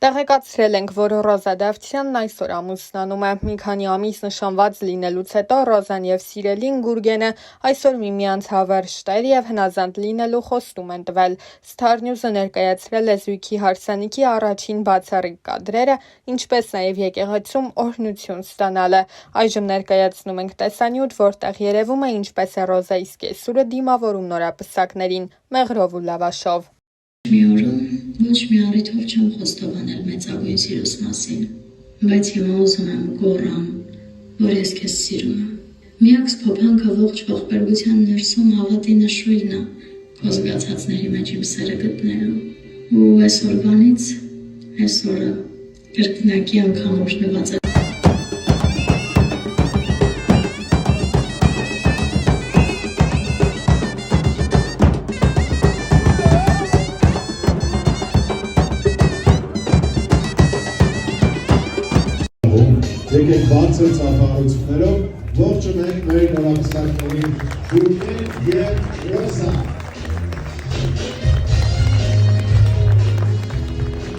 Տեղեկացրել ենք, որ Ռոզա Դավթյանն այսօր ամուսնանում է։ Մի քանի ամիս նշանված լինելուց հետո Ռոզան եւ սիրելին Գուրգենը այսօր միմյանց հավերժ տեր եւ հնազանդ լինելու խոստում են տվել։ Star News-ը ներկայացրել է զույգի հարսանիքի առաջին բացառիկ կադրերը, ինչպես նաեւ եկեղեցում օրհնություն ստանալը։ Այժմ ներկայացնում ենք տեսանյութ, որտեղ երևում է ինչպես է Ռոզայի սկեսուրը դիմավորում նորապսակներին մեղրով ու լավաշով։ Մի օրում ոչ մի առիթով չեմ խոստովանել մեծագույն սիրուս մասին, բայց հիմա ուզում եմ գոռամ, որ ես քեզ սիրում եմ։ Միակ սփոփանքը ողջ ողբերգության ներսում հավատի նշույլն է, քո զգացածների մեջ իմ սերը գտնելու։ Ու այսօրվանից այսօրը կրկնակի անգամ օրհնված է։ Եկեք բարձր ծափահարություններով ողջունենք մեր նորապսակներին Գուրգեն և Ռոզա։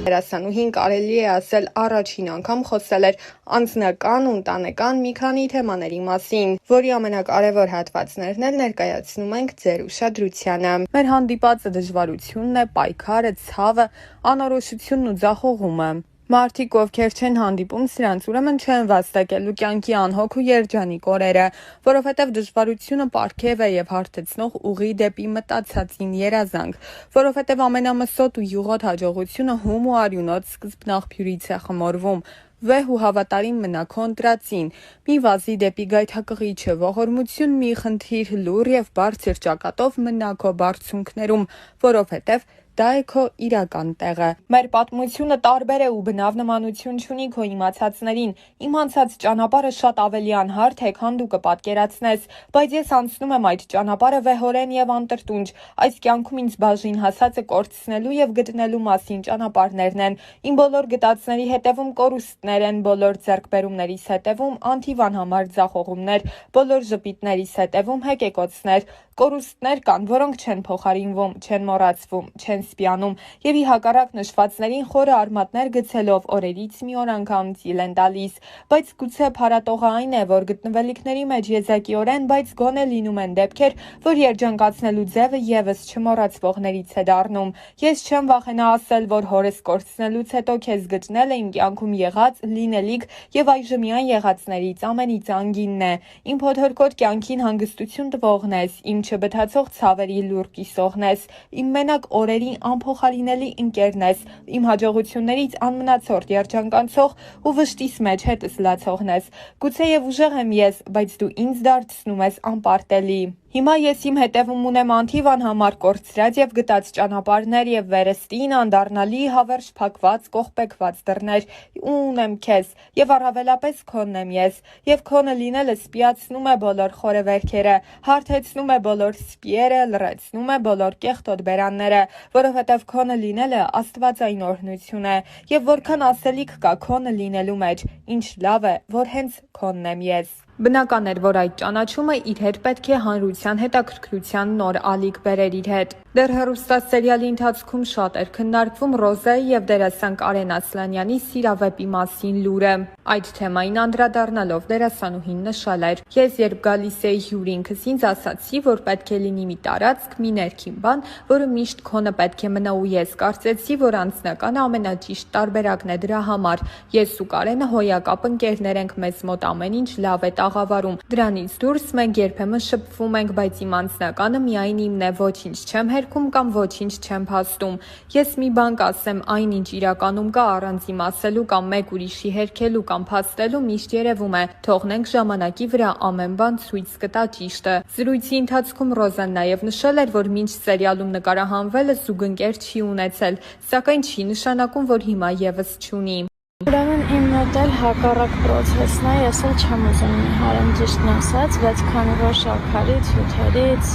Դերասանուհին կարելի է ասել առաջին անգամ խոսել էր անձնական ու ընտանեկան մի քանի թեմաների մասին, որի ամենակարևոր հատվածներն էլ ներկայացնում ենք ձեր ուշադրությանը։ Մեր հանդիպածը դժվարությունն է, պայքարը, ցավը, անորոշությունն ու ձախողումը։ Մարդիկ, ովքեր չեն հանդիպում սրանց, ուրեմն չեն վաստակելու կյանքի անհոգ ու երջանիկ օրերը, որովհետև դժվարությունը պարգև է եւ հարթեցնող ուղի դեպի մտածածին երազանք, որովհետև ամենամսոտ ու յուղոտ հաջողությունը հում ու արյունոտ սկզբնաղբյուրից է խմորվում։ Վեհ ու հավատարիմ մնա քո ընտրածին, մի վազի դեպի գայթակղիչը, ողորմություն մի խնդիր լուր եւ բարձր ճակատով մնա քո բարձունքներում, որովհետև դա է քո իրական տեղը։ Մեր պատմությունը տարբեր է ու բնավ նմանություն չունի քո իմացածներին։ Իմ անցած ճանապարհը շատ ավելի անհարթ է, քան դու կպատկերացնես, բայց ես անցնում եմ այդ ճանապարհը վեհորեն եւ անտրտունջ։ Այս կյանքում ինձ բաժին հասածը կորցնելու եւ գտնելու մասին ճանապարհներն են։ Իմ բոլոր գտածների հետևում կորուստներ են, բոլոր ձեռքբերումներիս հետևում անթիվ անհամար ձախողումներ, բոլոր ժպիտներիս հետևում հեկեկոցներ։ Կորուստներ կան, որոնք չեն փոխարինվում, չեն մոռացվում, չեն սպիանում եւ ի հակառակ նշվածներին խորը արմատներ գցելով օրերից մի օր անգամ ծիլ են տալիս, բայց գուցե փառատողը այն է, որ գտնվելիքների մեջ եզակիորեն, բայց գոնե լինում են դեպքեր, որ երջանկացնելու ձևը եւս չմոռացվողներից է դառնում։ Ես չեմ վախենա ասել, որ հորս կորցնելուց հետո քեզ գտնել է իմ կյանքում եղած, լինելիք եւ այժմյան եղածներից ամենից անգինն է։ Իմ փոթորկոտ կյանքին հանգստություն տվողն ես, իմ չբթացող ցավերի լուր կիսողն ես, իմ մենակ օրերի անփոխարինելի ընկերն ես, իմ հաջողություններից անմնացորդ երջանկանցող ու վշտիս մեջ հետս լացողն ես։ Գուցեև ուժեղ եմ ես, բայց դու ինձ դարձնում ես անպարտելի։ Հիմա ես իմ հետևում ունեմ անթիվ անհամար կորցրած եւ գտած ճանապարհներ եւ վերստին անդառնալի հավերժ փակված կողպեկված դռներ ու ունեմ քեզ եւ առավելապես քոնն եմ ես եւ քոնը լինելը սպիացնում է բոլոր խորը վերքերը, հարթեցնում է բոլոր սպիերը, լրացնում է բոլոր կեղտոտ բերանները, որովհետեւ քոնը լինելը աստվածային օրհնություն է եւ որքան ասելիք կա քոնը լինելու մեջ, ինչ լավ է, որ հենց քոնն եմ ես։ Բնական էր, որ այդ ճանաչումը իր հետ պետք է հանրության հետաքրքրության նոր ալիք բերեր իր հետ։ Դեռ հեռուստասերիալի ընթացքում շատ էր քննարկվում Ռոզայի եւ դերասան Կարեն Ասլանյանի սիրավեպի մասին լուրը։ Այդ թեմային անդրադառնալով դերասանուհին նշել էր. «Ես երբ գալիս էի հյուր ինքս ինձ ասացի, որ պետք է լինի մի տարածք, մի ներքին բան, որը միշտ քոնը պետք է մնա ու ես կարծեցի, որ անձնականը ամենաճիշտ տարբերակն է դրա համար։ Ես ու Կարենը հոյակապ ընկերներ ենք, մեզ մոտ ամեն ինչ լավ է աղավարում։ Դրանից դուրս մենք երբեմն շփվում ենք, բայց իմ անձնականը միայն имն է, ոչինչ չեմ հերքում կամ ոչինչ չեմ փաստում։ Ես մի բան կասեմ, այն ինչ իրականում կա առանց իմ ասելու կամ մեկ ուրիշի հերքելու կամ փաստելու միշտ երևում է։ Թողնենք ժամանակի վրա ամեն բան ցույց կտա ճիշտը»։ Զրույցի ընթացքում Ռոզան նաև նշել էր, որ մինչ սերիալում նկարահանվելը զուգընկեր չի ունեցել, սակայն չի նշանակում, որ հիմա եւս չունի։ Ուրեմն իմ մոտ էլ հակառակ պրոցեսն է, ես էլ չեմ ուզում նիհարեմ ճիշտն ասած, բայց քանի որ շաքարից, հյութերից,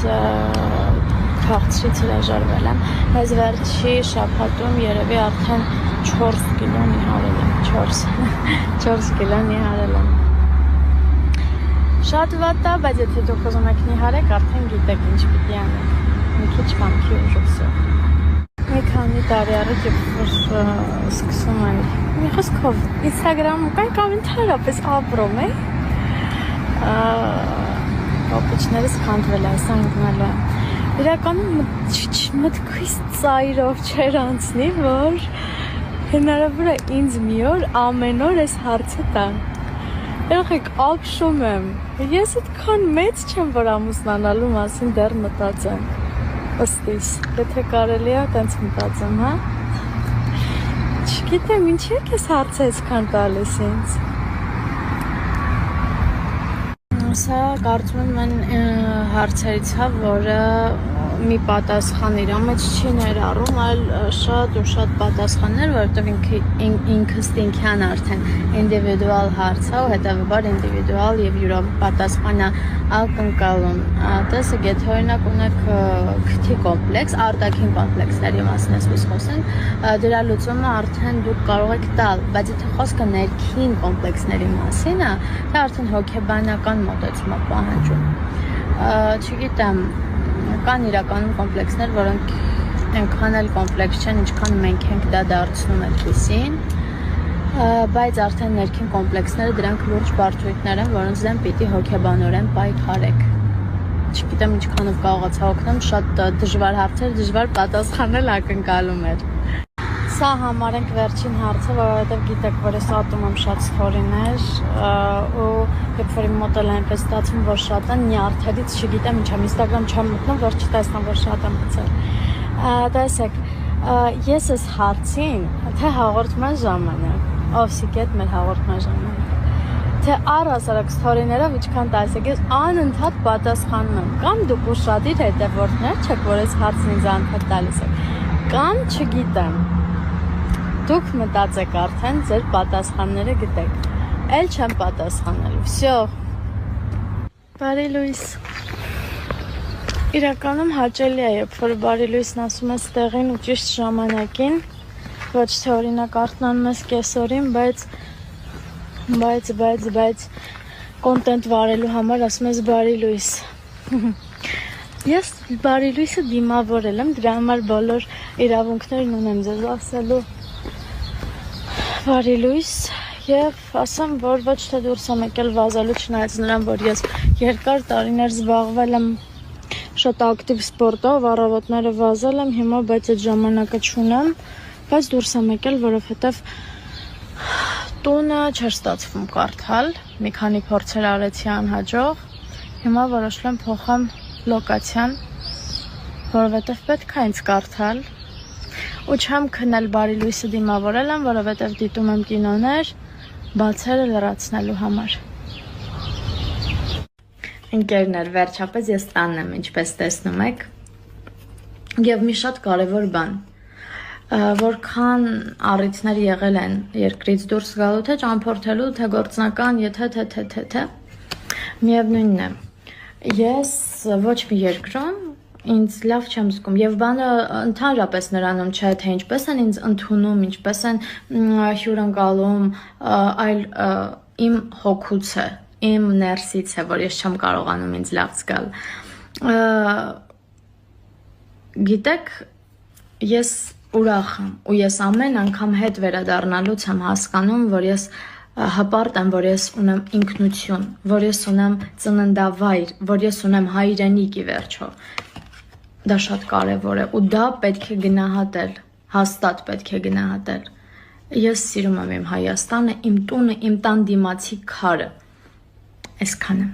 քաղցրից հրաժարվել եմ, այս վերջի շաբաթում երևի արդեն 4 կիլո նիհարել եմ, 4 կիլո նիհարել եմ։ Շատ վատ է, բայց եթե դուք ուզում եք նիհարեք, արդեն գիտեք ինչ պիտի անեք, մի քիչ վամքի ուժով։ Մի քանի տարի առաջ սկսում եմ մի խոսքով Instagram-ում կամ ընդհանրապես ապրում էի պապուչներս քանդվել այս անգնալը իրականում մտքից ծայրով չէր անցնի որ հնարավոր է ինձ մի օր ամեն օր այս հարցը տան երեխեք ապշում եմ ես այդքան մեծ չեմ որ ամուսնանալու մասին դեռ մտածեմ ըստիս, եթե կարելի է տենց մտածեմ, հա? Չգիտեմ, ինչի եք ես հարցը այսքան տալիս ինձ։ Սա կարծում եմ հարցերից հա, որը մի պատասխան իր մեջ չի ներառում, այլ շատ ու շատ պատասխաններ, որովհետև ինքս ինքյան արդեն ինդիվիդուալ հարց է, ու հետևաբար ինդիվիդուալ եւ յուրա պատասխանը ակնկալում։ Տեսեք, եթե օրինակ ունեք քթի կոմպլեքս, արտաքին կոմպլեքսների մասին ես խոսենք, դրա լուծումը արդեն դուք կարող եք տալ, բայց եթե խոսքը ներքին կոմպլեքսների մասին է, դա արդեն հոգեբանական մոտեցում է պահանջում։ Չգիտեմ, կան իրականում կոմպլեքսներ, որոնք այնքան էլ կոմպլեքս չեն, ինչքան մենք ենք դա դարձնում այդպիսին, բայց արդեն ներքին կոմպլեքսները դրանք լուրջ բարդություններ են, որոնց դեմ պիտի հոգեբանորեն պայքարեք։ Չգիտեմ ինչքանով կարողացա օգնեմ, շատ դժվար հարցեր, դժվար պատասխանել ակնկալում էր։ Սա համարենք վերջին հարցը, որովհետև գիտեք, որ ես ատում եմ շատ ստորիներ ու երբ որ իմ մոտ էլ այնպես ստացվում, որ շատ են, նյարդերից չգիտեմ ինչ եմ, Instagram չեմ մտնում, որ չտեսնեմ, որ շատ եմ գցել։ Տեսեք, ես այս հարցին, թե հաղորդման ժամանակ, Ovsy.at մեր հաղորդման ժամանակ, թե առհասարակ ստորիներով ինչքան տալիս եք, ես անընդհատ պատասխանում եմ, կամ դուք ուշադիր հետևորդներ չեք, որ այս հարցն ինձ անընդհատ տալիս եք, կամ չգիտեմ, դուք մտածեք արդեն ձեր պատասխանները գտեք, էլ չեմ պատասխանելու, վсё, բարի լույս, իրականում հաճելի է, երբ որ բարի լույսն ասում ես տեղին ու ճիշտ ժամանակին, ոչ թե օրինակ արթնանում ես կեսօրին, բայց կոնտենտ վարելու համար ասում ես բարի լույս, ես բարի լույսը դիմավորել եմ, դրա համար բոլոր իրավունքներն ունեմ ձեզ ասելու բարի լույս և ասեմ, որ ոչ թե դուրս եմ եկել վազելու չնայած նրան, որ ես երկար տարիներ զբաղվել եմ շատ ակտիվ սպորտով, առավոտները վազել եմ, հիմա բայց այդ ժամանակը չունեմ, բայց դուրս եմ եկել, որովհետև տունը չէր ստացվում կարդալ, մի քանի փորձեր արեցի անհաջող, հիմա որոշել եմ փոխեմ լոկացիան, որովհետև պետք է ինձ կարդալ, ու չեմ քնել բարի լույսը դիմավորել եմ, որովհետև դիտում եմ կինոներ, բացերը լրացնելու համար։ Ընկերներ, վերջապես ես տանն եմ, ինչպես տեսնում եք, և մի շատ կարևոր բան, որքան առիթներ եղել են երկրից դուրս գալու, թե ճամփորդելու, թե գործնական, եթե, միևնույնն է, ես ոչ մի երկրում ինձ լավ չեմ զգում և բանը ընդհանրապես նրանում չէ, թե ինչպես են ինձ ընդունում, ինչպես են հյուրընկալում, այլ իմ հոգուց է, իմ ներսից է, որ ես չեմ կարողանում ինձ լավ զգալ։ Գիտեք, ես ուրախ եմ ու ես ամեն անգամ հետ վերադառնալուց եմ հասկանում, որ ես հպարտ եմ, որ ես ունեմ ինքնություն, որ ես ունեմ ծննդավայր, որ ես ունեմ հայրենիք ի վերջո։ Դա շատ կարևոր է ու դա պետք է գնահատել, հաստատ պետք է գնահատել։ Ես սիրում եմ իմ Հայաստանը, իմ տունը, իմ տան դիմացի քարը։ Այսքանը։